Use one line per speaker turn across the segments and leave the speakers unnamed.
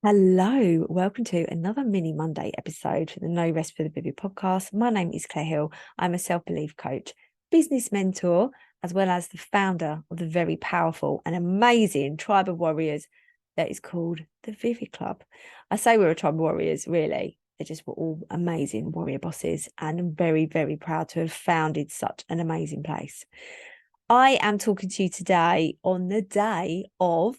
Hello, welcome to another mini Monday episode for the No Rest for the Vivid podcast. My name is Claire Hill. I'm a self-belief coach, business mentor, as well as the founder of the very powerful and amazing tribe of warriors that is called the Vivid Club. I say we're a tribe of warriors, really. They're just we're all amazing warrior bosses, and I'm very, very proud to have founded such an amazing place. I am talking to you today on the day of,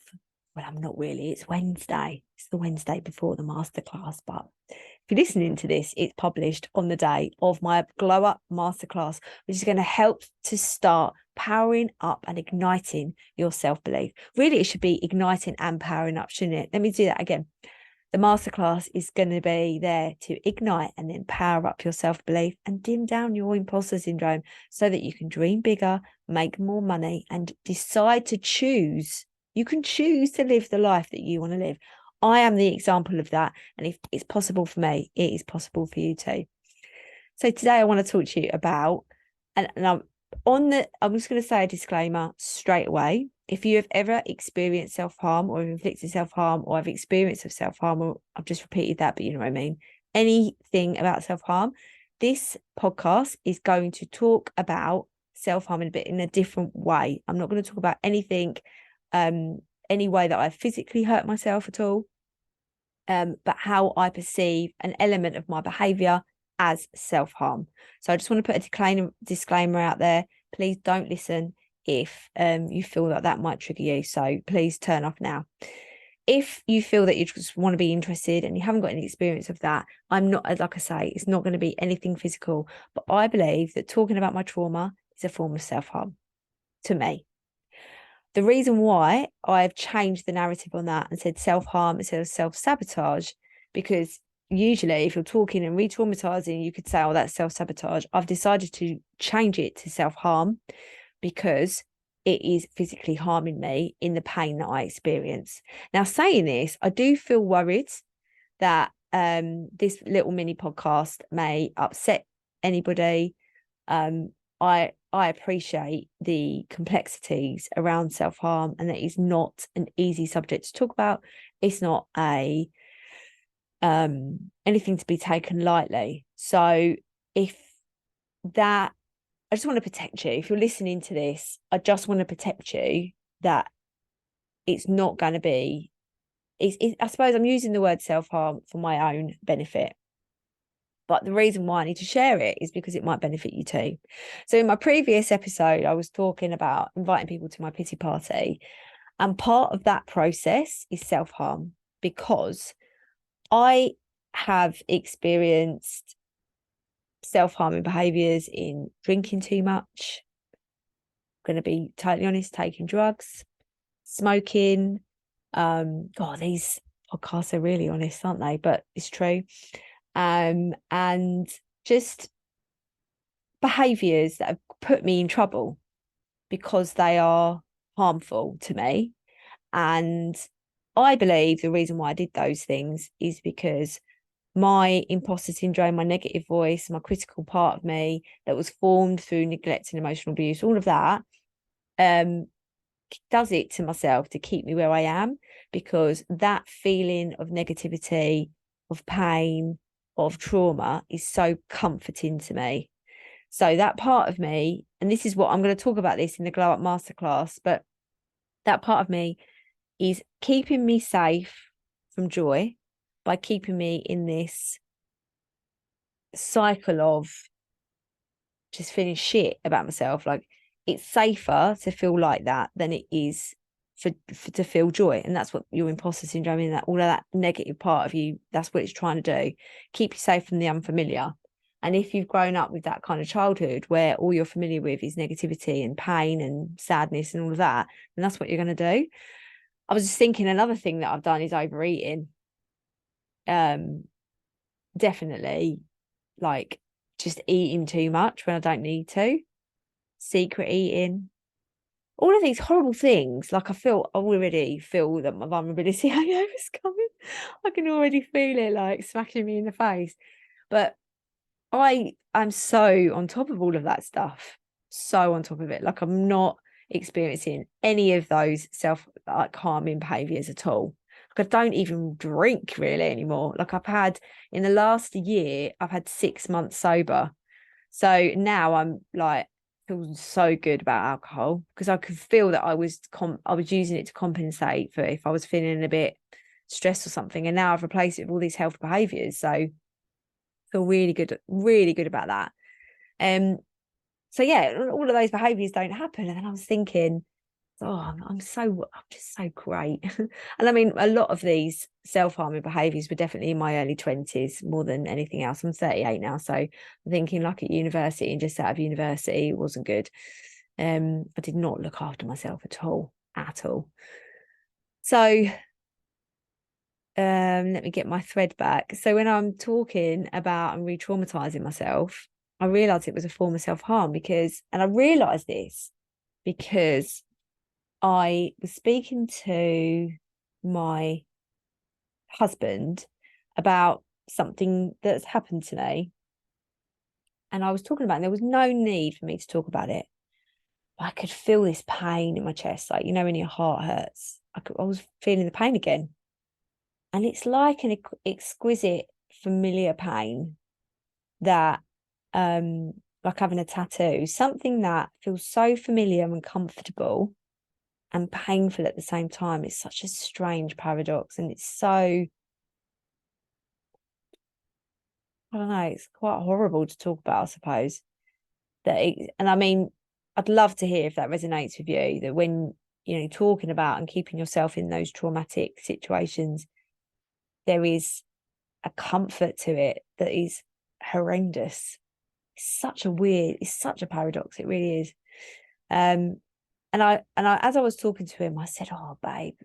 well, I'm not really, it's Wednesday. It's the Wednesday before the masterclass, but if you're listening to this, it's published on the day of my Glow Up Masterclass, which is going to help to start powering up and igniting your self-belief. Really, it should be igniting and powering up, shouldn't it? Let me do that again. The masterclass is going to be there to ignite and then power up your self-belief and dim down your imposter syndrome so that you can dream bigger, make more money, and decide to choose. You can choose to live the life that you want to live. I am the example of that. And if it's possible for me, it is possible for you too. So today I want to talk to you about, and I'm just going to say a disclaimer straight away. If you have ever experienced self-harm or inflicted self-harm or have experience of self-harm, or I've just repeated that, but you know what I mean, anything about self-harm, this podcast is going to talk about self-harm in a bit in a different way. I'm not going to talk about anything, any way that I physically hurt myself at all, but how I perceive an element of my behavior as self-harm. So I just want to put a disclaimer out there. Please don't listen if you feel that might trigger you. So please turn off now. If you feel that you just want to be interested and you haven't got any experience of that, I'm not, like I say, it's not going to be anything physical, but I believe that talking about my trauma is a form of self-harm to me. The reason why I've changed the narrative on that and said self-harm instead of self-sabotage, because usually if you're talking and re-traumatizing, you could say, oh, that's self-sabotage. I've decided to change it to self-harm because it is physically harming me in the pain that I experience. Now, saying this, I do feel worried that this little mini podcast may upset anybody. I appreciate the complexities around self-harm and that it's not an easy subject to talk about. It's not a anything to be taken lightly. So if that, I just want to protect you. If you're listening to this, I just want to protect you that it's not going to be, I suppose I'm using the word self-harm for my own benefit. But the reason why I need to share it is because it might benefit you too. So in my previous episode, I was talking about inviting people to my pity party. And part of that process is self-harm because I have experienced self-harming behaviors in drinking too much. I'm going to be totally honest, taking drugs, smoking. God, these podcasts are really honest, aren't they? But it's true. And just behaviors that have put me in trouble because they are harmful to me. And I believe the reason why I did those things is because my imposter syndrome, my negative voice, my critical part of me that was formed through neglect and emotional abuse, all of that does it to myself to keep me where I am, because that feeling of negativity, of pain, of trauma is so comforting to me. So that part of me, and this is what I'm going to talk about this in the Glow Up Masterclass, but that part of me is keeping me safe from joy by keeping me in this cycle of just feeling shit about myself. Like, it's safer to feel like that than it is for to feel joy. And that's what your imposter syndrome and that all of that negative part of you, that's what it's trying to do. Keep you safe from the unfamiliar. And if you've grown up with that kind of childhood where all you're familiar with is negativity and pain and sadness and all of that, then that's what you're going to do. I was just thinking another thing that I've done is overeating. Definitely, like, just eating too much when I don't need to, secret eating, all of these horrible things. Like, I already feel that my vulnerability hangover is coming. I can already feel it like smacking me in the face. But I'm so on top of all of that stuff, so on top of it. Like, I'm not experiencing any of those harming behaviors at all. I don't even drink really anymore. Like in the last year, I've had 6 months sober. So now I'm like, feel so good about alcohol because I could feel that I was using it to compensate for if I was feeling a bit stressed or something. And now I've replaced it with all these health behaviors. So I feel really good about that. So yeah, all of those behaviors don't happen. And then I was thinking, oh, I'm just so great. And I mean, a lot of these self-harming behaviors were definitely in my early 20s more than anything else. I'm 38 now, so I'm thinking like at university and just out of university, it wasn't good. I did not look after myself at all. So let me get my thread back. So when I'm talking about and re-traumatizing myself, I realized it was a form of self-harm and I realized this because I was speaking to my husband about something that's happened to me. And I was talking about it, and there was no need for me to talk about it. I could feel this pain in my chest, like, when your heart hurts. I was feeling the pain again. And it's like an exquisite, familiar pain that, like having a tattoo, something that feels so familiar and comfortable and painful at the same time. It's such a strange paradox, and it's so, I don't know, it's quite horrible to talk about, I suppose. And I mean, I'd love to hear if that resonates with you, that when, talking about and keeping yourself in those traumatic situations, there is a comfort to it that is horrendous. It's such a paradox. It really is. And I, as I was talking to him, I said, "Oh, babe,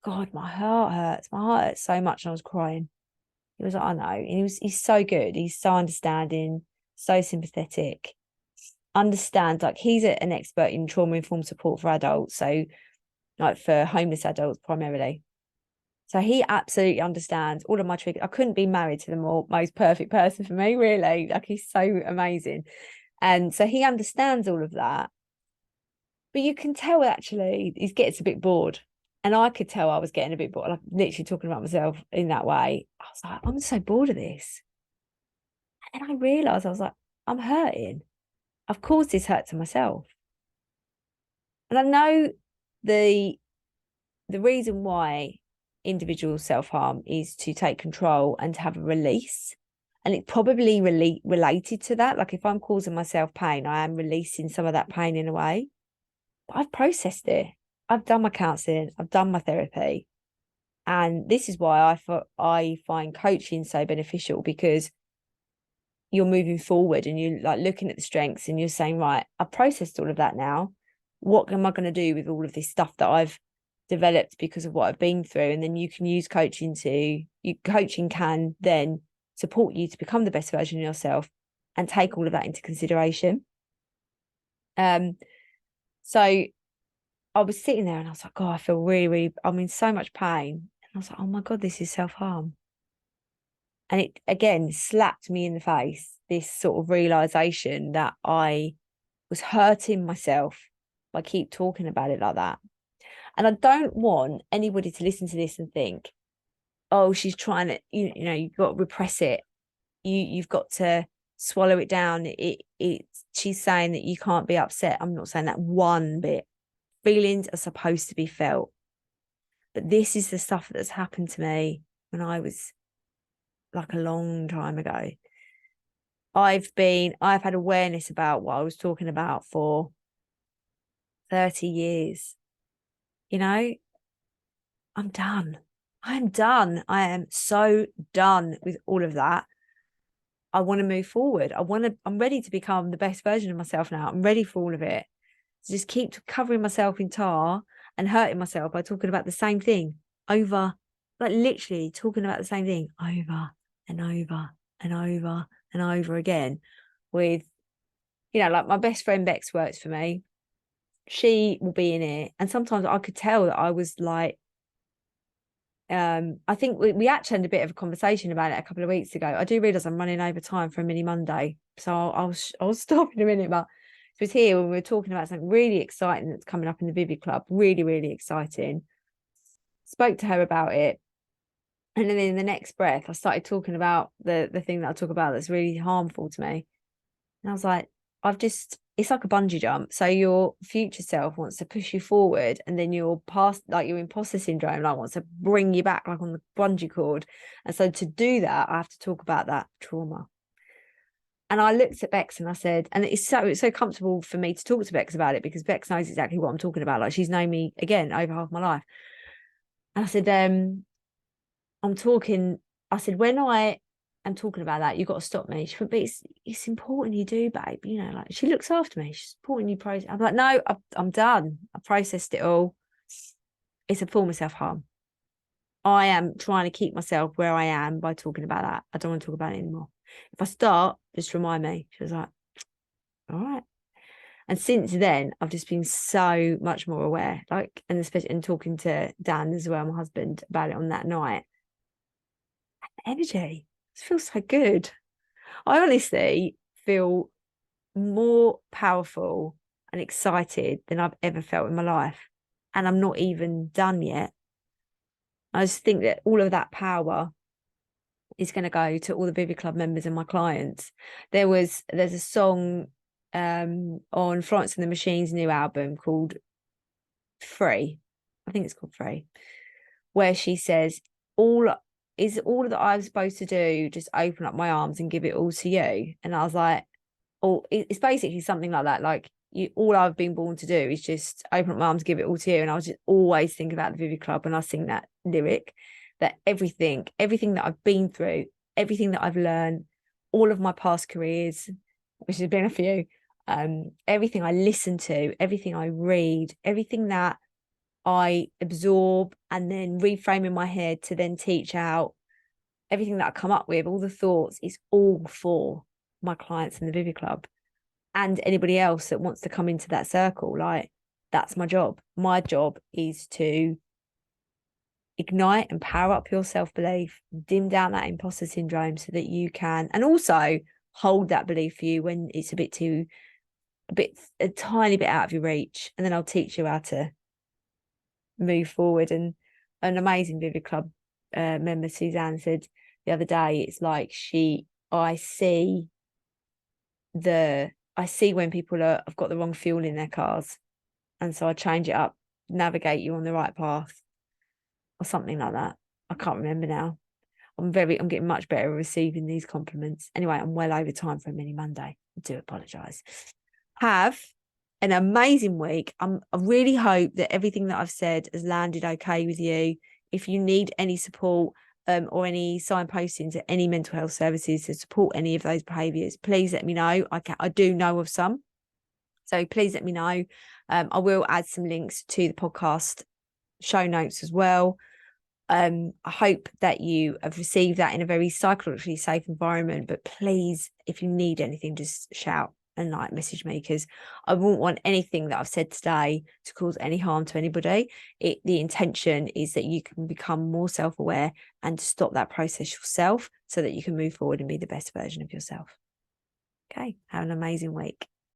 God, my heart hurts. My heart hurts so much." And I was crying. He was like, "I know." And he's so good. He's so understanding, so sympathetic. Understands, like, he's an expert in trauma-informed support for adults. So, like, for homeless adults primarily. So he absolutely understands all of my triggers. I couldn't be married to the most perfect person for me, really. Like, he's so amazing. And so he understands all of that. But you can tell actually he gets a bit bored. And I could tell I was getting a bit bored, like literally talking about myself in that way. I was like, I'm so bored of this. And then I realized, I was like, I'm hurting. Of course, this hurts to myself. And I know the reason why individual self-harm is to take control and to have a release. And it's probably related to that. Like, if I'm causing myself pain, I am releasing some of that pain in a way. But I've processed it. I've done my counselling. I've done my therapy. And this is why I find coaching so beneficial, because you're moving forward and you're like looking at the strengths and you're saying, right, I've processed all of that now. What am I going to do with all of this stuff that I've developed because of what I've been through? And then you can use coaching coaching can then support you to become the best version of yourself and take all of that into consideration. So I was sitting there and I was like, oh, I feel really, I'm in so much pain. And I was like, oh my God, this is self-harm. And it again slapped me in the face, this sort of realization that I was hurting myself by keep talking about it like that. And I don't want anybody to listen to this and think, oh, she's trying to, you've got to repress it. You've got to swallow it down. She's saying that you can't be upset. I'm not saying that one bit. Feelings are supposed to be felt. But this is the stuff that's happened to me when I was like a long time ago. I've had awareness about what I was talking about for 30 years. I'm done. I'm done. I am so done with all of that. I want to move forward. I'm ready to become the best version of myself now. I'm ready for all of it. To just keep covering myself in tar and hurting myself by talking about the same thing over, like literally talking about the same thing over and over and over and over again with, like my best friend Bex works for me. She will be in it. And sometimes I could tell that I was like, I think we actually had a bit of a conversation about it a couple of weeks ago. I do realize I'm running over time for a mini Monday, so I'll stop in a minute. But it was here when we were talking about something really exciting that's coming up in the Vivid Club. Really, really exciting. Spoke to her about it, And then in the next breath, I started talking about the thing that I talk about that's really harmful to me. And I was like, it's like a bungee jump. So your future self wants to push you forward, and then your past, like your imposter syndrome, like wants to bring you back, like on the bungee cord. And so to do that, I have to talk about that trauma. And I looked at Bex and I said, and it's so comfortable for me to talk to Bex about it, because Bex knows exactly what I'm talking about. Like, she's known me again over half my life. And I said, I'm talking, I said, when I am talking about that, you've got to stop me. She went, but it's important you do, babe. You know, like, she looks after me. She's supporting you. I'm like, no, I'm done. I processed it all. It's a form of self-harm. I am trying to keep myself where I am by talking about that. I don't want to talk about it anymore. If I start, just remind me. She was like, all right. And since then, I've just been so much more aware, like, and especially in talking to Dan as well, my husband, about it on that night. Energy. It feels so good. I honestly feel more powerful and excited than I've ever felt in my life. And I'm not even done yet. I just think that all of that power is going to go to all the Vivid Club members and my clients. There's a song on Florence and the Machine's new album called Free. I think it's called Free, where she says, all that I'm supposed to do just open up my arms and give it all to you. And I was like, oh, it's basically something like that. Like, all I've been born to do is just open up my arms, give it all to you. And I was just always thinking about the Vivid Club when I sing that lyric, that everything that I've been through, everything that I've learned, all of my past careers, which has been a few, everything I listen to, everything I read, everything that I absorb and then reframe in my head to then teach out, everything that I come up with, all the thoughts, is all for my clients in the Vivid Club and anybody else that wants to come into that circle. Like, that's my job. My job is to ignite and power up your self-belief, dim down that imposter syndrome so that you can, and also hold that belief for you when it's a tiny bit out of your reach. And then I'll teach you how to move forward. And an amazing Vivid Club member, Suzanne, said the other day, it's like I see when people have got the wrong fuel in their cars, and so I change it up, navigate you on the right path, or something like that. I can't remember now. I'm getting much better at receiving these compliments. Anyway, I'm well over time for a mini Monday. I do apologize. Have an amazing week. I really hope that everything that I've said has landed okay with you. If you need any support or any signposting to any mental health services to support any of those behaviours, please let me know. I do know of some, so please let me know. I will add some links to the podcast show notes as well. I hope that you have received that in a very psychologically safe environment, but please, if you need anything, just shout and like message me, because I wouldn't want anything that I've said today to cause any harm to anybody. The intention is that you can become more self-aware and stop that process yourself so that you can move forward and be the best version of yourself. Okay, have an amazing week.